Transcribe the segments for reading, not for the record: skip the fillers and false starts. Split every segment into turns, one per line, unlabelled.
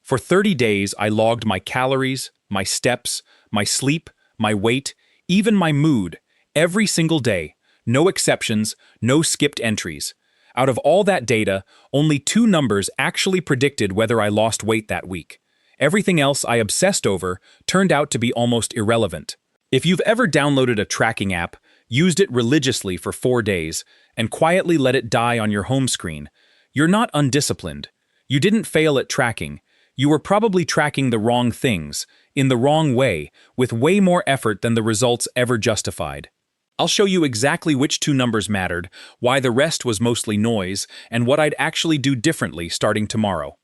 For 30 days, I logged my calories, my steps, my sleep, my weight, even my mood, every single day. No exceptions, no skipped entries. Out of all that data, only two numbers actually predicted whether I lost weight that week. Everything else I obsessed over turned out to be almost irrelevant. If you've ever downloaded a tracking app, used it religiously for 4 days, and quietly let it die on your home screen, you're not undisciplined. You didn't fail at tracking. You were probably tracking the wrong things, in the wrong way, with way more effort than the results ever justified. I'll show you exactly which two numbers mattered, why the rest was mostly noise, and what I'd actually do differently starting tomorrow.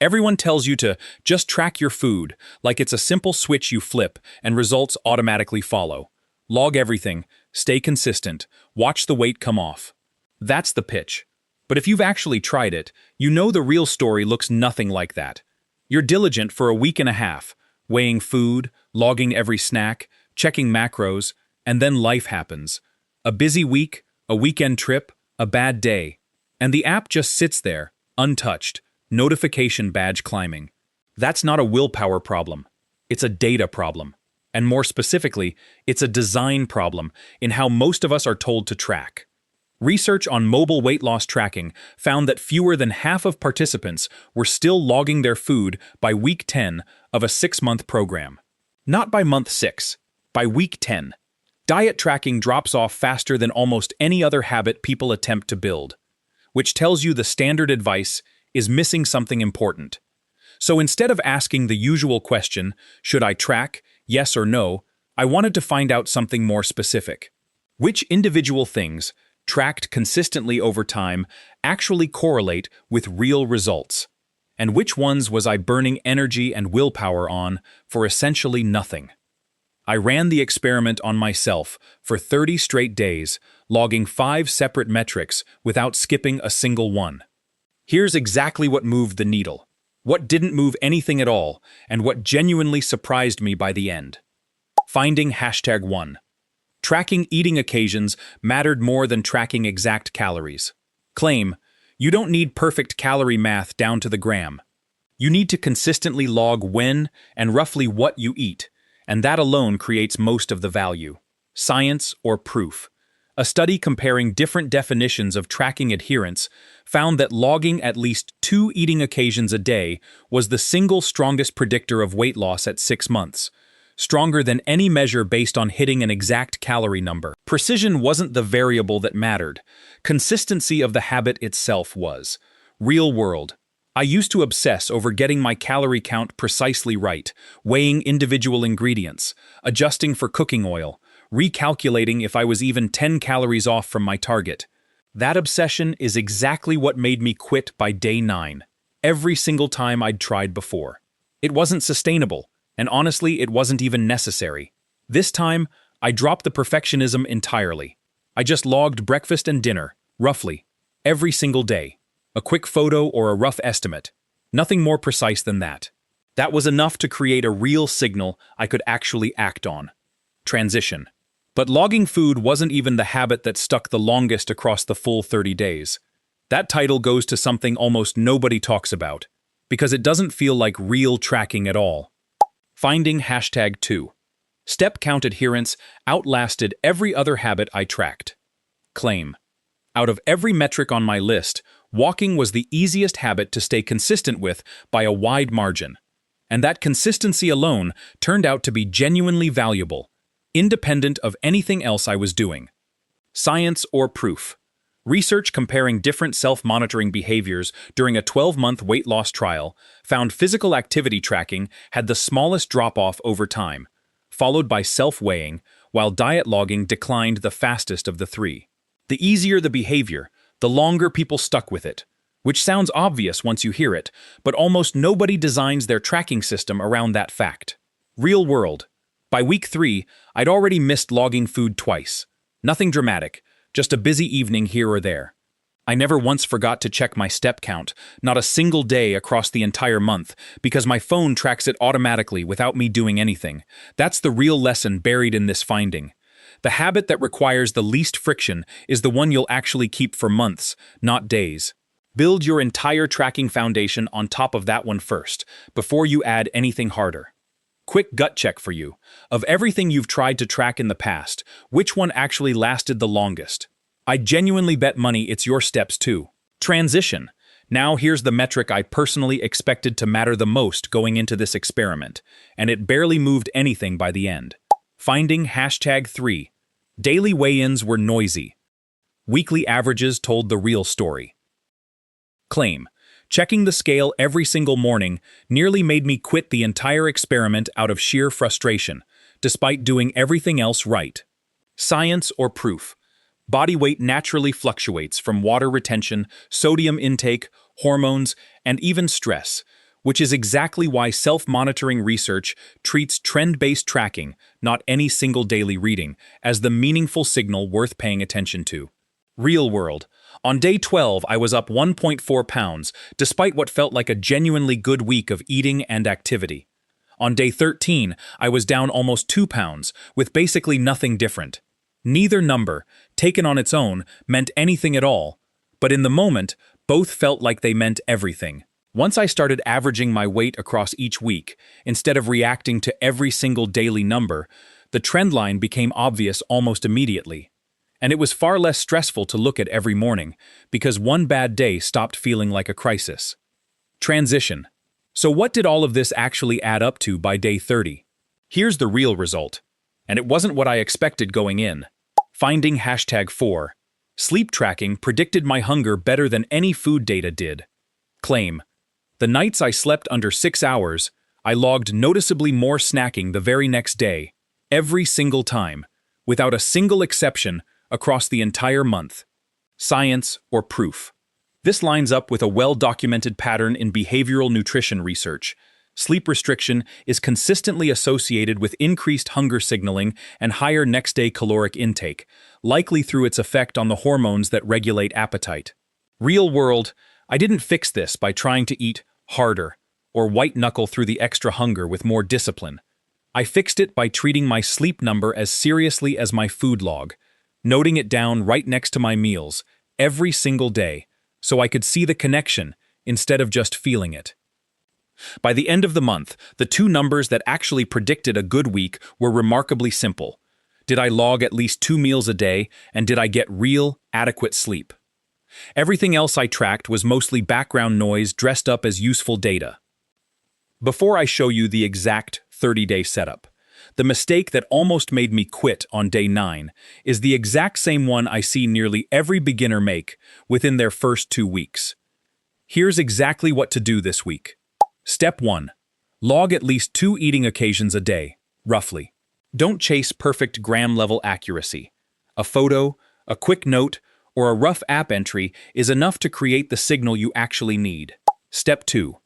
Everyone tells you to just track your food, like it's a simple switch you flip and results automatically follow. Log everything, stay consistent, watch the weight come off. That's the pitch. But if you've actually tried it, you know the real story looks nothing like that. You're diligent for a week and a half, weighing food, logging every snack, checking macros, and then life happens. A busy week, a weekend trip, a bad day. And the app just sits there, untouched, notification badge climbing. That's not a willpower problem. It's a data problem. And more specifically, it's a design problem in how most of us are told to track. Research on mobile weight loss tracking found that fewer than half of participants were still logging their food by week 10 of a 6-month program. Not by month 6, by week 10. Diet tracking drops off faster than almost any other habit people attempt to build, which tells you the standard advice is missing something important. So instead of asking the usual question, should I track, yes or no, I wanted to find out something more specific. Which individual things, tracked consistently over time, actually correlate with real results? And which ones was I burning energy and willpower on for essentially nothing? I ran the experiment on myself for 30 straight days, logging 5 separate metrics without skipping a single one. Here's exactly what moved the needle, what didn't move anything at all, and what genuinely surprised me by the end. Finding #1. Tracking eating occasions mattered more than tracking exact calories. Claim, you don't need perfect calorie math down to the gram. You need to consistently log when and roughly what you eat, and that alone creates most of the value. Science or proof. A study comparing different definitions of tracking adherence found that logging at least 2 eating occasions a day was the single strongest predictor of weight loss at 6 months, stronger than any measure based on hitting an exact calorie number. Precision wasn't the variable that mattered. Consistency of the habit itself was. Real world. I used to obsess over getting my calorie count precisely right, weighing individual ingredients, adjusting for cooking oil, recalculating if I was even 10 calories off from my target. That obsession is exactly what made me quit by day 9, every single time I'd tried before. It wasn't sustainable, and honestly, it wasn't even necessary. This time, I dropped the perfectionism entirely. I just logged breakfast and dinner, roughly, every single day. A quick photo or a rough estimate. Nothing more precise than that. That was enough to create a real signal I could actually act on. Transition. But logging food wasn't even the habit that stuck the longest across the full 30 days. That title goes to something almost nobody talks about, because it doesn't feel like real tracking at all. Finding #2. Step count adherence outlasted every other habit I tracked. Claim. Out of every metric on my list, walking was the easiest habit to stay consistent with by a wide margin. And that consistency alone turned out to be genuinely valuable, independent of anything else I was doing. Science or proof. Research comparing different self-monitoring behaviors during a 12-month weight loss trial found physical activity tracking had the smallest drop-off over time, followed by self-weighing, while diet logging declined the fastest of the three. The easier the behavior, the longer people stuck with it, which sounds obvious once you hear it, but almost nobody designs their tracking system around that fact. Real world. By week 3, I'd already missed logging food twice. Nothing dramatic, just a busy evening here or there. I never once forgot to check my step count, not a single day across the entire month, because my phone tracks it automatically without me doing anything. That's the real lesson buried in this finding. The habit that requires the least friction is the one you'll actually keep for months, not days. Build your entire tracking foundation on top of that one first, before you add anything harder. Quick gut check for you. Of everything you've tried to track in the past, which one actually lasted the longest? I genuinely bet money it's your steps too. Transition. Now here's the metric I personally expected to matter the most going into this experiment, and it barely moved anything by the end. Finding #3. Daily weigh-ins were noisy. Weekly averages told the real story. Claim. Checking the scale every single morning nearly made me quit the entire experiment out of sheer frustration, despite doing everything else right. Science or proof. Body weight naturally fluctuates from water retention, sodium intake, hormones, and even stress, which is exactly why self-monitoring research treats trend-based tracking, not any single daily reading, as the meaningful signal worth paying attention to. Real world. On day 12, I was up 1.4 pounds, despite what felt like a genuinely good week of eating and activity. On day 13, I was down almost 2 pounds, with basically nothing different. Neither number, taken on its own, meant anything at all, but in the moment, both felt like they meant everything. Once I started averaging my weight across each week, instead of reacting to every single daily number, the trend line became obvious almost immediately. And it was far less stressful to look at every morning, because one bad day stopped feeling like a crisis. Transition. So what did all of this actually add up to by day 30? Here's the real result. And it wasn't what I expected going in. Finding #4. Sleep tracking predicted my hunger better than any food data did. Claim. The nights I slept under 6 hours, I logged noticeably more snacking the very next day, every single time, without a single exception, across the entire month. Science or proof. This lines up with a well-documented pattern in behavioral nutrition research. Sleep restriction is consistently associated with increased hunger signaling and higher next-day caloric intake, likely through its effect on the hormones that regulate appetite. Real world, I didn't fix this by trying to eat harder or white-knuckle through the extra hunger with more discipline. I fixed it by treating my sleep number as seriously as my food log, noting it down right next to my meals, every single day, so I could see the connection instead of just feeling it. By the end of the month, the two numbers that actually predicted a good week were remarkably simple. Did I log at least 2 meals a day, and did I get real, adequate sleep? Everything else I tracked was mostly background noise dressed up as useful data. Before I show you the exact 30-day setup, the mistake that almost made me quit on day 9 is the exact same one I see nearly every beginner make within their first 2 weeks. Here's exactly what to do this week. Step 1. Log at least 2 eating occasions a day, roughly. Don't chase perfect gram-level accuracy. A photo, a quick note, or a rough app entry is enough to create the signal you actually need. Step 2.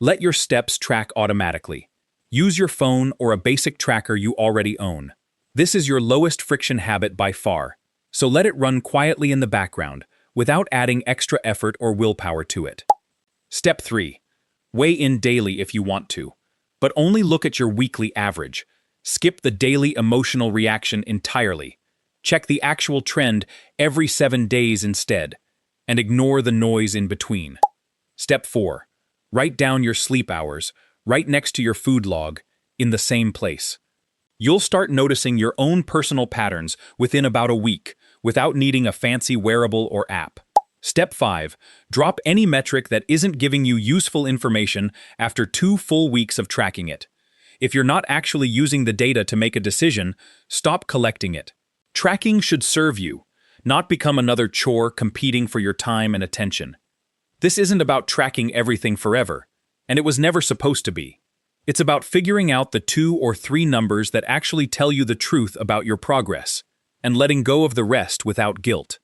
Let your steps track automatically. Use your phone or a basic tracker you already own. This is your lowest friction habit by far, so let it run quietly in the background, without adding extra effort or willpower to it. Step 3. Weigh in daily if you want to, but only look at your weekly average. Skip the daily emotional reaction entirely. Check the actual trend every 7 days instead, and ignore the noise in between. Step 4. Write down your sleep hours, right next to your food log, in the same place. You'll start noticing your own personal patterns within about a week, without needing a fancy wearable or app. Step 5. Drop any metric that isn't giving you useful information after 2 full weeks of tracking it. If you're not actually using the data to make a decision, stop collecting it. Tracking should serve you, not become another chore competing for your time and attention. This isn't about tracking everything forever, and it was never supposed to be. It's about figuring out the 2 or 3 numbers that actually tell you the truth about your progress, and letting go of the rest without guilt.